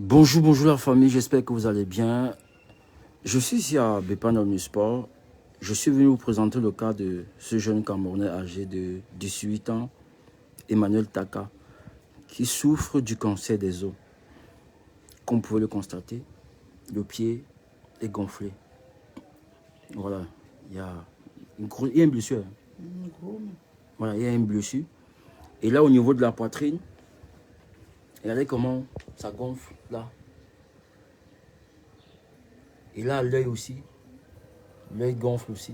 Bonjour, bonjour la famille, j'espère que vous allez bien. Je suis ici à Bepan Omnisport. Je suis venu vous présenter le cas de ce jeune Camerounais âgé de 18 ans, Emmanuel Taka, qui souffre du cancer des os. Comme vous pouvez le constater, le pied est gonflé. Voilà, il y a une blessure. Voilà, il y a une blessure. Et là, au niveau de la poitrine, regardez comment ça gonfle là. Et là, l'œil aussi. L'œil gonfle aussi.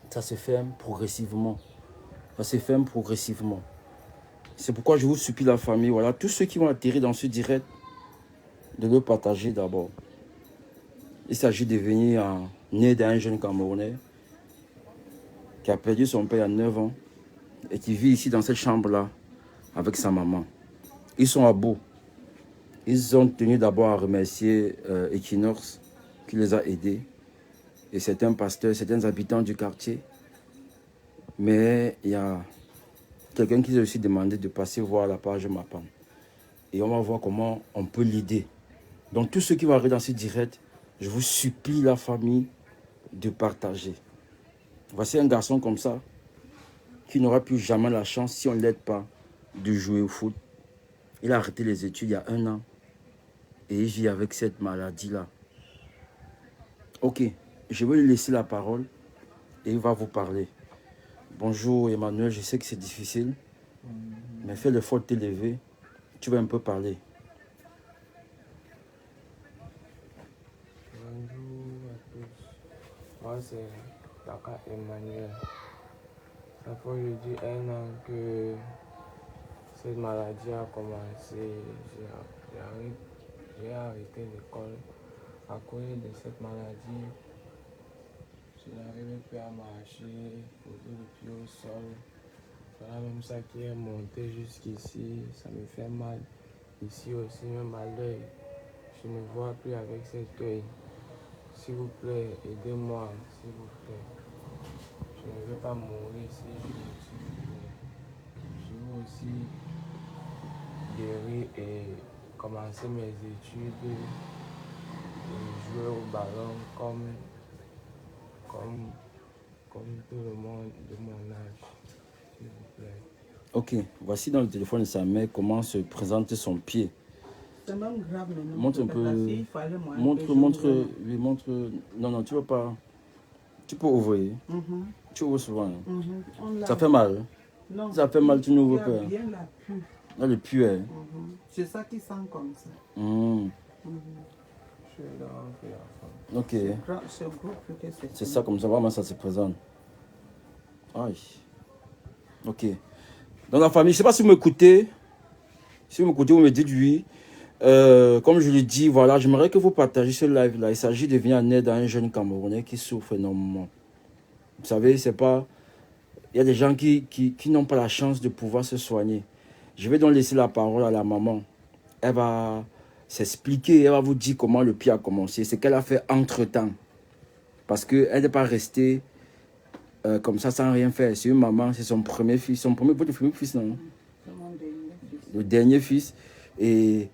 Ça se ferme progressivement. Ça se ferme progressivement. C'est pourquoi je vous supplie la famille, voilà, tous ceux qui vont atterrir dans ce direct, de le partager d'abord. Il s'agit de venir en aide à un jeune Camerounais qui a perdu son père à 9 ans et qui vit ici dans cette chambre-là avec sa maman. Ils sont à bout. Ils ont tenu d'abord à remercier Equinox qui les a aidés et certains pasteurs, certains habitants du quartier. Mais il y a quelqu'un qui a aussi demandé de passer voir la page MAPAM. Et on va voir comment on peut l'aider. Donc tous ceux qui vont arriver dans ce direct, je vous supplie la famille de partager. Voici un garçon comme ça qui n'aura plus jamais la chance, si on ne l'aide pas, de jouer au foot. Il a arrêté les études il y a 1 an et il vit avec cette maladie-là. Ok, je vais lui laisser la parole et il va vous parler. Bonjour Emmanuel, je sais que c'est difficile, mais fais l'effort de t'élever. Tu vas un peu parler. Bonjour à tous. Moi, c'est Taka Emmanuel. Ça fait aujourd'hui 1 an que cette maladie a commencé. J'ai arrêté l'école à cause de cette maladie. Je n'arrivais plus à marcher, poser le pied au sol. Voilà même ça qui est monté jusqu'ici. Ça me fait mal. Ici aussi, même à l'œil. Je ne vois plus avec cet œil. S'il vous plaît, aidez-moi, s'il vous plaît. Je ne veux pas mourir si je veux aussi guérir et commencer mes études et jouer au ballon comme tout le monde de mon âge, s'il vous plaît. Ok, voici dans le téléphone de sa mère comment se présente son pied. C'est même grave maintenant. Montre un peu. Il fallait moi Montre. Non, tu veux pas. Tu peux ouvrir. Tu ouvres souvent. Ça fait mal. Non, Ça fait mal, tu n'ouvres pas. bien la pu. Là, le puits est. C'est ça qui sent comme ça. Je suis là en fait. Ok. C'est gros que C'est ça comme ça, vraiment ça se présente. Aïe. Ok. Dans la famille, je ne sais pas si vous m'écoutez. Si vous m'écoutez, vous me dites oui. Comme je l'ai dit, voilà, j'aimerais que vous partagiez ce live-là. Il s'agit de venir en aide à un jeune Camerounais qui souffre énormément. Vous savez, c'est pas... Il y a des gens qui n'ont pas la chance de pouvoir se soigner. Je vais donc laisser la parole à la maman. Elle va s'expliquer, elle va vous dire comment le pied a commencé, ce qu'elle a fait entre-temps. Parce qu'elle n'est pas restée comme ça sans rien faire. C'est une maman, c'est son premier fils, votre premier fils, non? C'est mon dernier fils. Le dernier fils. Et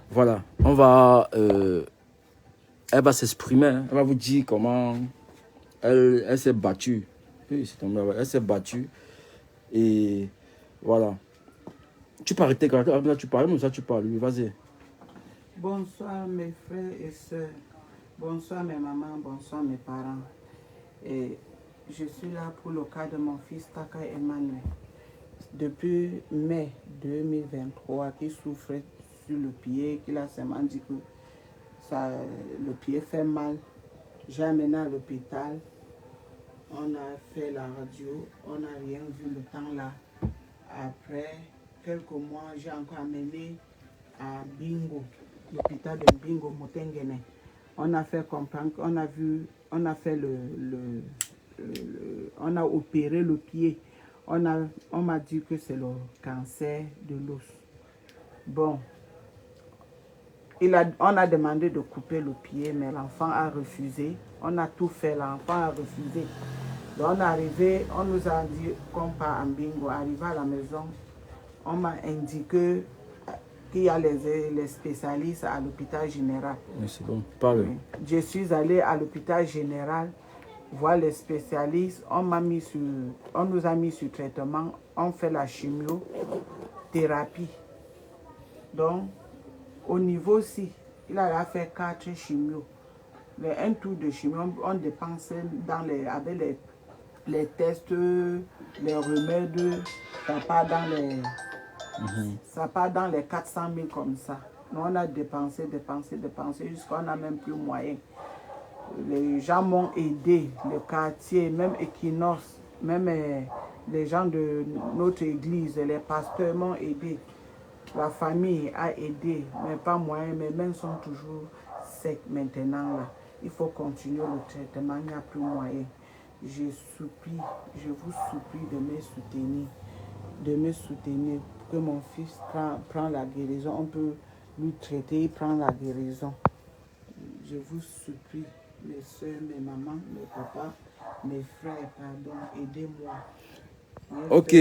voilà, elle va s'exprimer, hein. Elle va vous dire comment elle s'est battue. Oui, c'est tombé, elle s'est battue. Et voilà. Tu peux arrêter quand là, tu parles, mais ça tu parles, vas-y. Bonsoir mes frères et sœurs. Bonsoir mes mamans, bonsoir mes parents. Et je suis là pour le cas de mon fils Taka Emmanuel. Depuis mai 2023, qui souffrait sur le pied, qu'il a seulement dit que le pied fait mal. J'ai amené à l'hôpital. On a fait la radio, on n'a rien vu le temps là. Après quelques mois, j'ai encore amené à Bingo, l'hôpital de Bingo, Motengene. On a fait comprendre qu'on a vu, on a fait on a opéré le pied. On m'a dit que c'est le cancer de l'os. Bon, on a demandé de couper le pied, mais l'enfant a refusé. On a tout fait, l'enfant a refusé. Donc on est arrivé, on nous a dit qu'on part en bingo. Arrivé à la maison, on m'a indiqué qu'il y a les spécialistes à l'hôpital général. Oui, c'est bon, parle. Je suis allée à l'hôpital général voir les spécialistes. On nous a mis sur traitement. On fait la chimiothérapie. Donc, au niveau ci, il a fait 4 chimios. Un tour de chimio, on dépense avec les tests, les remèdes, ça part dans les 400 000 comme ça. Nous, on a dépensé jusqu'à on n'a même plus moyen. Les gens m'ont aidé, le quartier, même Equinox, même les gens de notre église, les pasteurs m'ont aidé. La famille a aidé, mais pas moyen, mes mains sont toujours secs maintenant. Là. Il faut continuer le traitement, il n'y a plus moyen. Je vous supplie de me soutenir pour que mon fils prend la guérison. On peut lui traiter, il prend la guérison. Je vous supplie, mes soeurs, mes mamans, mes papas, mes frères, pardon, aidez-moi. Ok.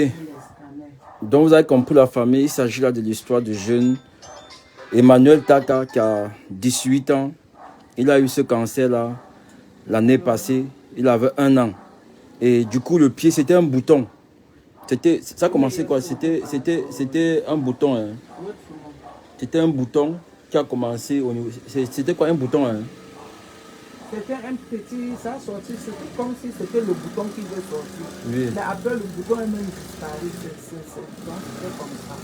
Donc vous avez compris la famille, il s'agit là de l'histoire du jeune Emmanuel Taka qui a 18 ans. Il a eu ce cancer là l'année passée, il avait 1 an. Et du coup le pied c'était un bouton. Ça a commencé quoi? C'était un bouton. Hein. C'était un bouton qui a commencé au niveau. C'était quoi un bouton? Hein? C'était un petit, ça a sorti, c'était comme si c'était le bouton qui devait sortir. Oui. Mais après le bouton est même disparu, donc c'était comme ça.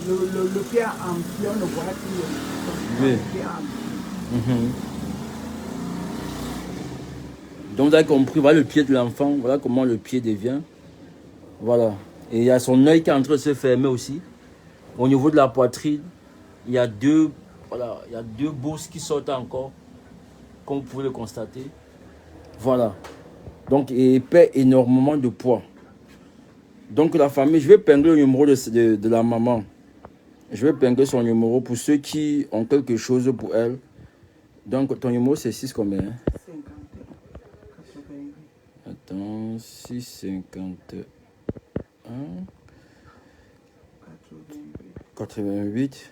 Le pied a empli, on ne voit plus le bouton. Oui. Le pied a empli. Donc vous avez compris, voilà le pied de l'enfant, voilà comment le pied devient. Voilà. Et il y a son œil qui est en train de se fermer aussi. Au niveau de la poitrine, il y a deux bosses qui sortent encore. Comme vous pouvez le constater. Voilà. Donc, il perd énormément de poids. Donc, la famille, je vais pingler le numéro de la maman. Je vais pingler son numéro pour ceux qui ont quelque chose pour elle. Donc, ton numéro, c'est 6 combien? 51, 88. Attends, 6, 51, 88,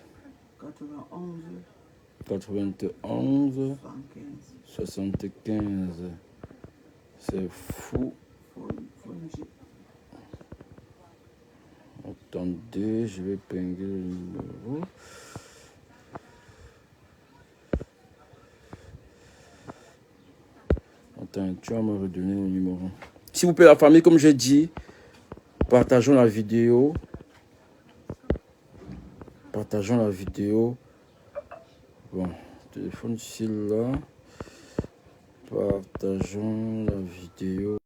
91, 75. C'est fou. Attendez, je vais pingler le numéro. Attends, tu vas me redonner le numéro. S'il vous plaît, la famille, comme j'ai dit, partageons la vidéo. Partageons la vidéo. Bon, téléphone ici là. Partageons la vidéo.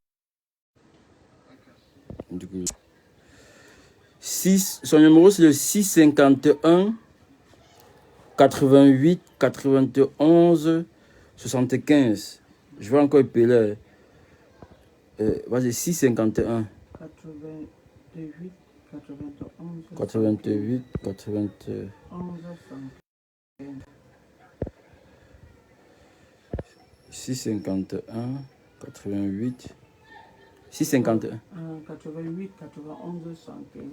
Son numéro c'est le 651 88 91 75. Je vais encore épeler. Vas-y, 651 88 91 88 91 651 88 651 88 91 75.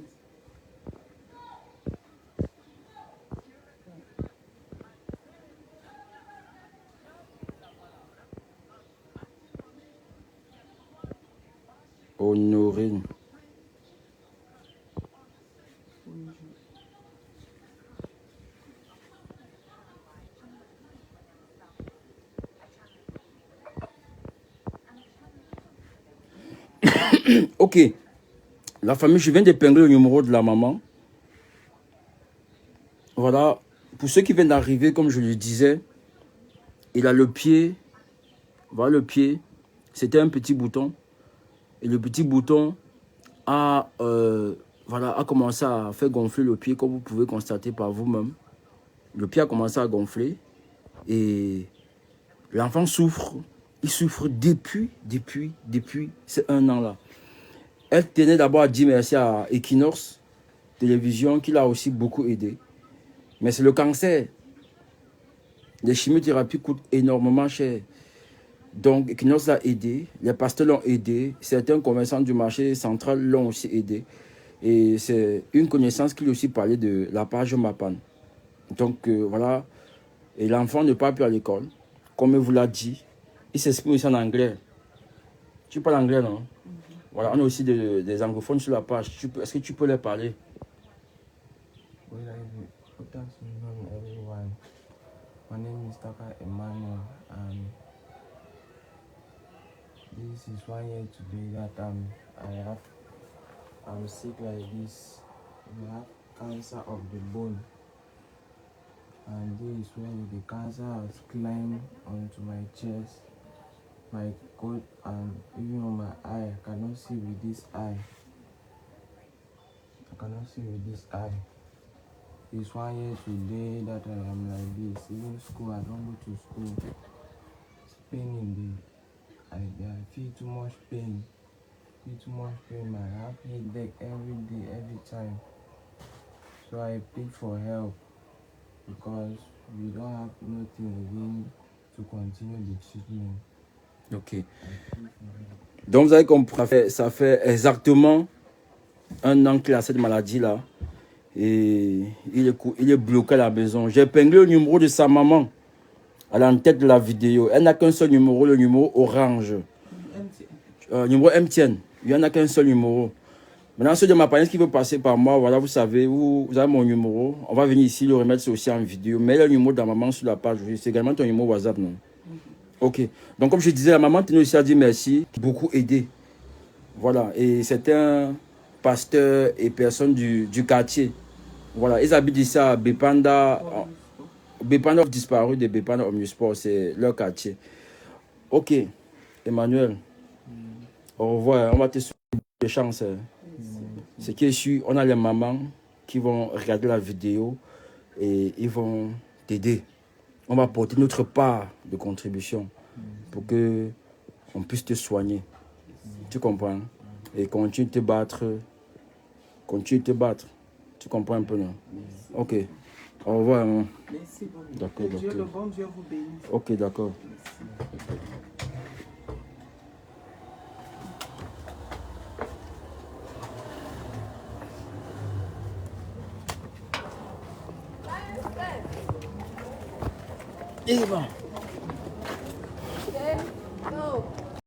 Honorine. Ok. La famille, je viens d'épingler le numéro de la maman. Voilà. Pour ceux qui viennent d'arriver, comme je le disais, il a le pied. Voilà le pied. C'était un petit bouton. Et le petit bouton a commencé à faire gonfler le pied, comme vous pouvez constater par vous-même. Le pied a commencé à gonfler. Et l'enfant souffre. Il souffre depuis ces 1 an-là. Elle tenait d'abord à dire merci à Equinox Télévision, qui l'a aussi beaucoup aidé. Mais c'est le cancer. Les chimiothérapies coûtent énormément cher. Donc, Equinox l'a aidé, les pasteurs l'ont aidé, certains commerçants du marché central l'ont aussi aidé. Et c'est une connaissance qui lui aussi parlait de la page Mapan. Donc voilà, et l'enfant ne part plus à l'école, comme il vous l'a dit. Il s'exprime aussi en anglais. Tu parles anglais, non? Voilà, on a aussi des anglophones sur la page. Est-ce que tu peux les parler? Good afternoon, everyone. My name is Taka Emmanuel, and this is 1 year today that I'm sick like this. I have cancer of the bone, and this is when the cancer has climbed onto my chest, my coat, and even on my eye. I cannot see with this eye. It's 1 year today that I am like this. Even school, I don't go to school. It's pain in I feel too much pain. I have headache every day, every time. So I plead for help because we don't have nothing again to continue the treatment. Ok. Donc vous avez compris, ça fait exactement 1 an qu'il a cette maladie-là. Et il est bloqué à la maison. J'ai épinglé le numéro de sa maman à l'entête de la vidéo. Elle n'a qu'un seul numéro, le numéro orange. Numéro MTN. Il n'y en a qu'un seul numéro. Maintenant, ceux de ma paresse qui veut passer par moi, voilà, vous savez, vous avez mon numéro. On va venir ici le remettre aussi en vidéo. Mets le numéro de la maman sur la page. C'est également ton numéro WhatsApp, non? Ok. Donc, comme je disais, la maman tenait aussi à dire merci. Beaucoup aidé. Voilà. Et c'est un pasteur et personne du quartier. Voilà. Ils habitent ici à Bepanda. Bepanda disparu de Bepanda Omnisport. C'est leur quartier. Ok. Emmanuel. Au revoir. On va te souhaiter de chance. Ce qui est sûr, on a les mamans qui vont regarder la vidéo et ils vont t'aider. On va apporter notre part de contribution pour que on puisse te soigner. Tu comprends? Et continue de te battre. Tu comprends un peu, non? Ok. Au revoir. Merci beaucoup. D'accord, Que Dieu, d'accord. le bon Dieu vous bénisse. Ok, d'accord. Et bon.